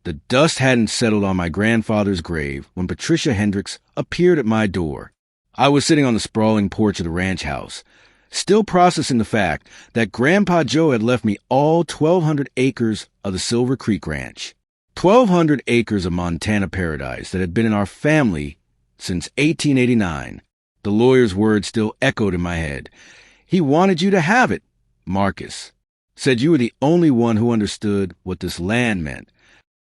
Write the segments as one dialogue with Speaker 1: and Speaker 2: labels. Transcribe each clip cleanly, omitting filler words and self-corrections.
Speaker 1: The dust hadn't settled on my grandfather's grave when Patricia Hendricks appeared at my door. I was sitting on the sprawling porch of the ranch house, still processing the fact that Grandpa Joe had left me all 1,200 acres of the Silver Creek Ranch. 1,200 acres of Montana paradise that had been in our family since 1889. The lawyer's words still echoed in my head. He wanted you to have it, Marcus. Said you were the only one who understood what this land meant.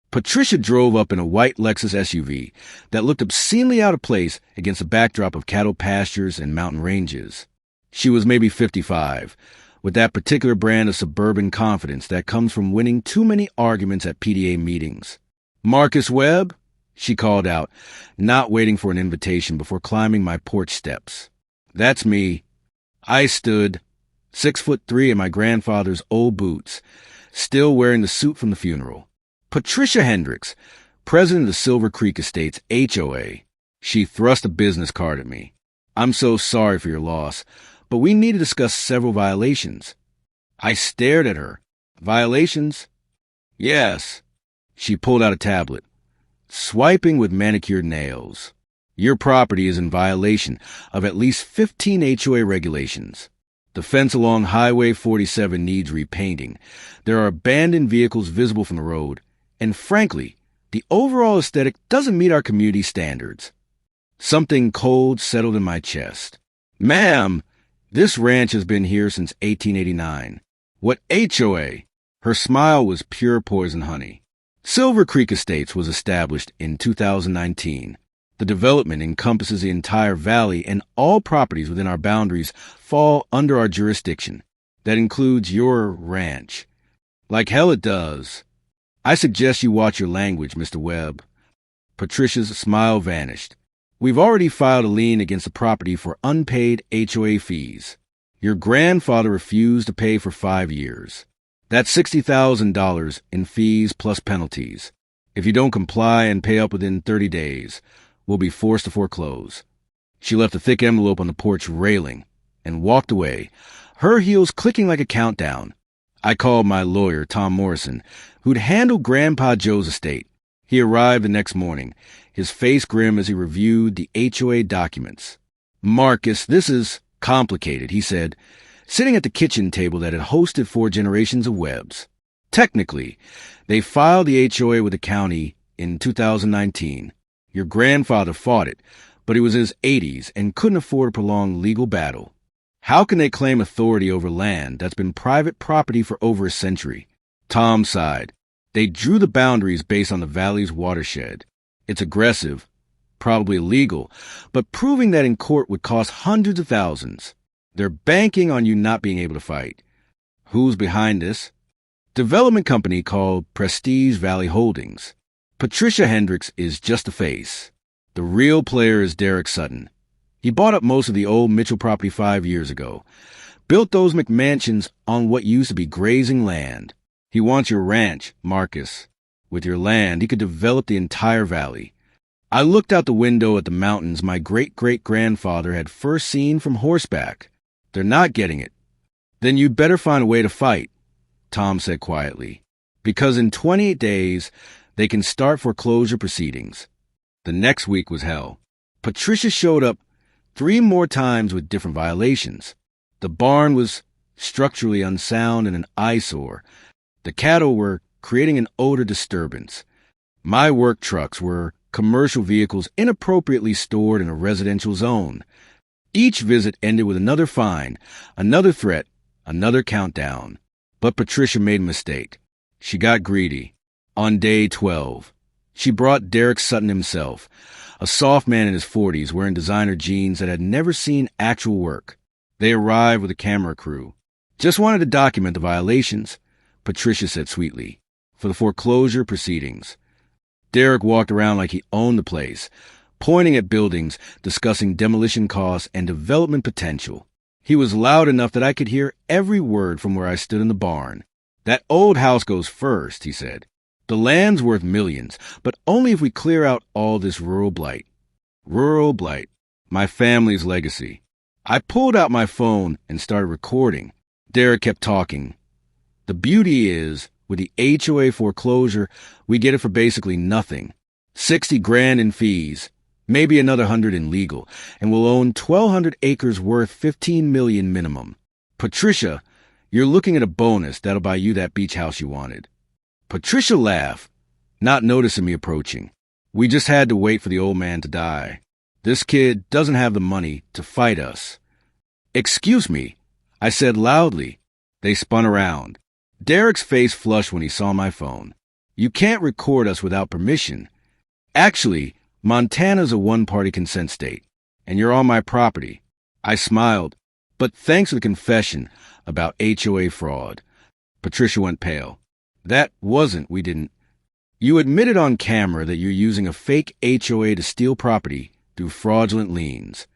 Speaker 1: Patricia drove up in a white Lexus SUV that looked obscenely out of place against a backdrop of cattle pastures and mountain ranges. She was maybe 55, with that particular brand of suburban confidence that comes from winning too many arguments at PDA meetings. "Marcus Webb?" she called out, not waiting for an invitation before climbing my porch steps. "That's me." I stood, 6'3" in my grandfather's old boots, still wearing the suit from the funeral. "Patricia Hendricks, president of the Silver Creek Estates HOA. She thrust a business card at me. "I'm so sorry for your loss, but we need to discuss several violations." I stared at her. "Violations?" "Yes." She pulled out a tablet, swiping with manicured nails. "Your property is in violation of at least 15 HOA regulations. The fence along Highway 47 needs repainting. There are abandoned vehicles visible from the road. And frankly, the overall aesthetic doesn't meet our community standards." Something cold settled in my chest. "Ma'am, this ranch has been here since 1889. What HOA?" Her smile was pure poison honey. "Silver Creek Estates was established in 2019. The development encompasses the entire valley, and all properties within our boundaries fall under our jurisdiction. That includes your ranch." "Like hell it does." "I suggest you watch your language, Mr. Webb." Patricia's smile vanished. "We've already filed a lien against the property for unpaid HOA fees. Your grandfather refused to pay for 5 years. That's $60,000 in fees plus penalties. If you don't comply and pay up within 30 days, we'll be forced to foreclose." She left a thick envelope on the porch railing and walked away, her heels clicking like a countdown. I called my lawyer, Tom Morrison, who'd handled Grandpa Joe's estate. He arrived the next morning, his face grim as he reviewed the HOA documents. "Marcus, this is complicated," he said, sitting at the kitchen table that had hosted 4 generations of Webbs. "Technically, they filed the HOA with the county in 2019. Your grandfather fought it, but he was in his 80s and couldn't afford a prolonged legal battle. How can they claim authority over land that's been private property for over a century?" Tom sighed. "They drew the boundaries based on the valley's watershed. It's aggressive, probably illegal, but proving that in court would cost hundreds of thousands. They're banking on you not being able to fight." "Who's behind this?" "Development company called Prestige Valley Holdings. Patricia Hendricks is just a face. The real player is Derek Sutton. He bought up most of the old Mitchell property 5 years ago, built those McMansions on what used to be grazing land. He wants your ranch, Marcus. With your land, he could develop the entire valley." I looked out the window at the mountains my great-great-grandfather had first seen from horseback. "They're not getting it." "Then you'd better find a way to fight," Tom said quietly, "because in 28 days, they can start foreclosure proceedings." The next week was hell. Patricia showed up 3 more times with different violations. The barn was structurally unsound and an eyesore. The cattle were creating an odor disturbance. My work trucks were commercial vehicles inappropriately stored in a residential zone. Each visit ended with another fine, another threat, another countdown. But Patricia made a mistake. She got greedy. On day 12, she brought Derek Sutton himself, a soft man in his 40s wearing designer jeans that had never seen actual work. They arrived with a camera crew. "Just wanted to document the violations," Patricia said sweetly, "for the foreclosure proceedings." Derek walked around like he owned the place, pointing at buildings, discussing demolition costs and development potential. He was loud enough that I could hear every word from where I stood in the barn. "That old house goes first," he said. "The land's worth millions, but only if we clear out all this rural blight." Rural blight. My family's legacy. I pulled out my phone and started recording. Derek kept talking. "The beauty is, With the HOA foreclosure, we get it for basically nothing. 60 grand in fees, maybe another 100 in legal, and we'll own 1,200 acres worth 15 million minimum. Patricia, you're looking at a bonus that'll buy you that beach house you wanted. Patricia laughed, not noticing me approaching. We just had to wait for the old man to die. This kid doesn't have the money to fight us. Excuse me, I said loudly. They spun around. Derek's face flushed when he saw my phone. You can't record us without permission. Actually, Montana's a one-party consent state, and you're on my property. I smiled, but thanks for the confession about HOA fraud. Patricia went pale. We didn't. You admitted on camera that you're using a fake HOA to steal property through fraudulent liens.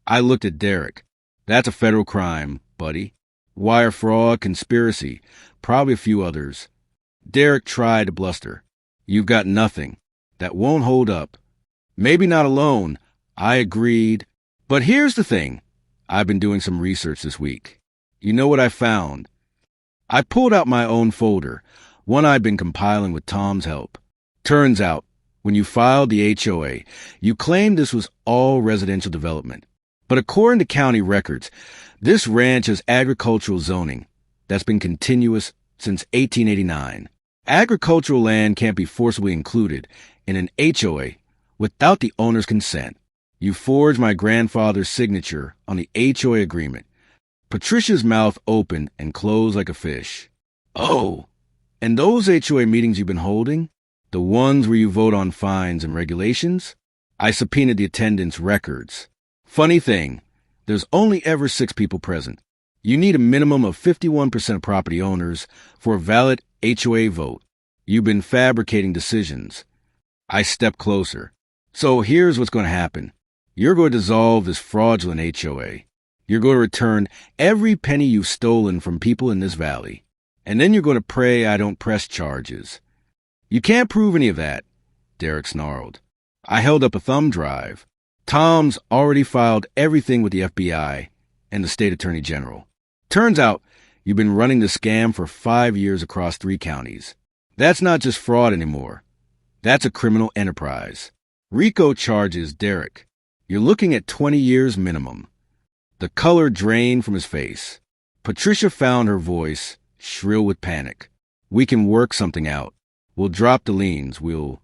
Speaker 1: I looked at Derek. That's a federal crime, buddy. Wire fraud, conspiracy, probably a few others. Derek tried to bluster. You've got nothing. That won't hold up. Maybe not alone. I agreed. But here's the thing. I've been doing some research this week. You know what I found? I pulled out my own folder, one I'd been compiling with Tom's help. Turns out, when you filed the HOA, you claimed this was all residential development. But according to county records, this ranch has agricultural zoning that's been continuous since 1889. Agricultural land can't be forcibly included in an HOA without the owner's consent. You forged my grandfather's signature on the HOA agreement. Patricia's mouth opened and closed like a fish. Oh, and those HOA meetings you've been holding? The ones where you vote on fines and regulations? I subpoenaed the attendance records. Funny thing, there's only ever 6 people present. You need a minimum of 51% of property owners for a valid HOA vote. You've been fabricating decisions. I stepped closer. So here's what's going to happen. You're going to dissolve this fraudulent HOA. You're going to return every penny you've stolen from people in this valley. And then you're going to pray I don't press charges. You can't prove any of that, Derek snarled. I held up a thumb drive. Tom's already filed everything with the FBI and the state attorney general. Turns out you've been running the scam for 5 years across 3 counties. That's not just fraud anymore. That's a criminal enterprise. RICO charges Derek. You're looking at 20 years minimum. The color drained from his face. Patricia found her voice shrill with panic. We can work something out. We'll drop the liens. You'll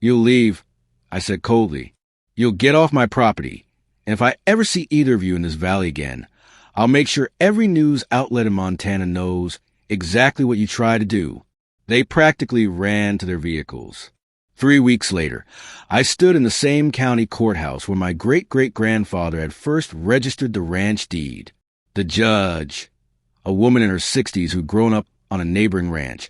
Speaker 1: leave, I said coldly. You'll get off my property. And if I ever see either of you in this valley again, I'll make sure every news outlet in Montana knows exactly what you tried to do. They practically ran to their vehicles. 3 weeks later, I stood in the same county courthouse where my great-great-grandfather had first registered the ranch deed. The judge, a woman in her 60s who'd grown up on a neighboring ranch,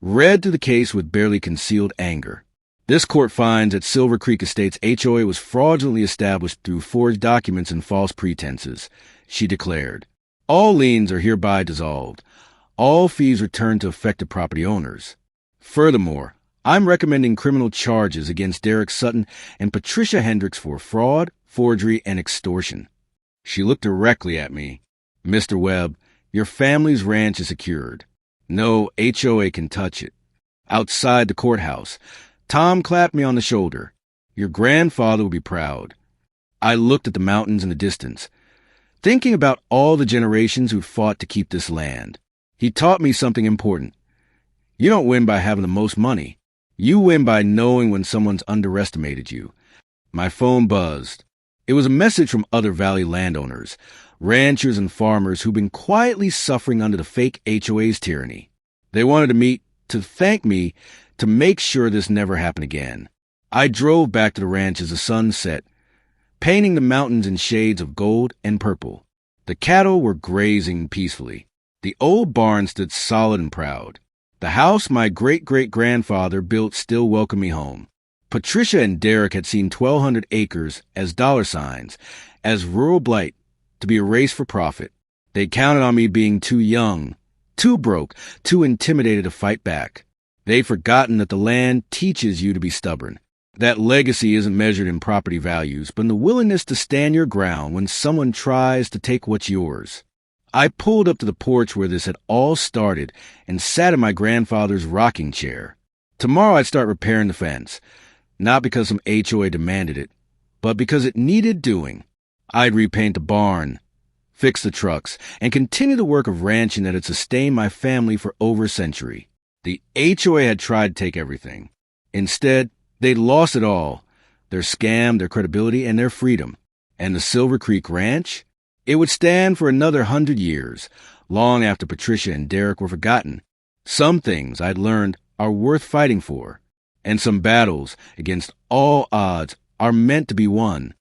Speaker 1: read through the case with barely concealed anger. This court finds that Silver Creek Estates HOA was fraudulently established through forged documents and false pretenses, she declared. All liens are hereby dissolved. All fees returned to affected property owners. Furthermore, I'm recommending criminal charges against Derek Sutton and Patricia Hendricks for fraud, forgery, and extortion. She looked directly at me. Mr. Webb, your family's ranch is secured. No HOA can touch it. Outside the courthouse, Tom clapped me on the shoulder. Your grandfather will be proud. I looked at the mountains in the distance, thinking about all the generations who'd fought to keep this land. He taught me something important. You don't win by having the most money. You win by knowing when someone's underestimated you. My phone buzzed. It was a message from other valley landowners, ranchers and farmers who'd been quietly suffering under the fake HOA's tyranny. They wanted to meet to thank me to make sure this never happened again. I drove back to the ranch as the sun set, painting the mountains in shades of gold and purple. The cattle were grazing peacefully. The old barn stood solid and proud. The house my great-great-grandfather built still welcomed me home. Patricia and Derek had seen 1,200 acres as dollar signs, as rural blight, to be erased for profit. They counted on me being too young, too broke, too intimidated to fight back. They'd forgotten that the land teaches you to be stubborn. That legacy isn't measured in property values, but in the willingness to stand your ground when someone tries to take what's yours. I pulled up to the porch where this had all started and sat in my grandfather's rocking chair. Tomorrow I'd start repairing the fence, not because some HOA demanded it, but because it needed doing. I'd repaint the barn, fix the trucks, and continue the work of ranching that had sustained my family for over a century. The HOA had tried to take everything. Instead, they'd lost it all: their scam, their credibility, and their freedom. And the Silver Creek Ranch? It would stand for another 100 years, long after Patricia and Derek were forgotten. Some things I'd learned are worth fighting for, and some battles, against all odds, are meant to be won.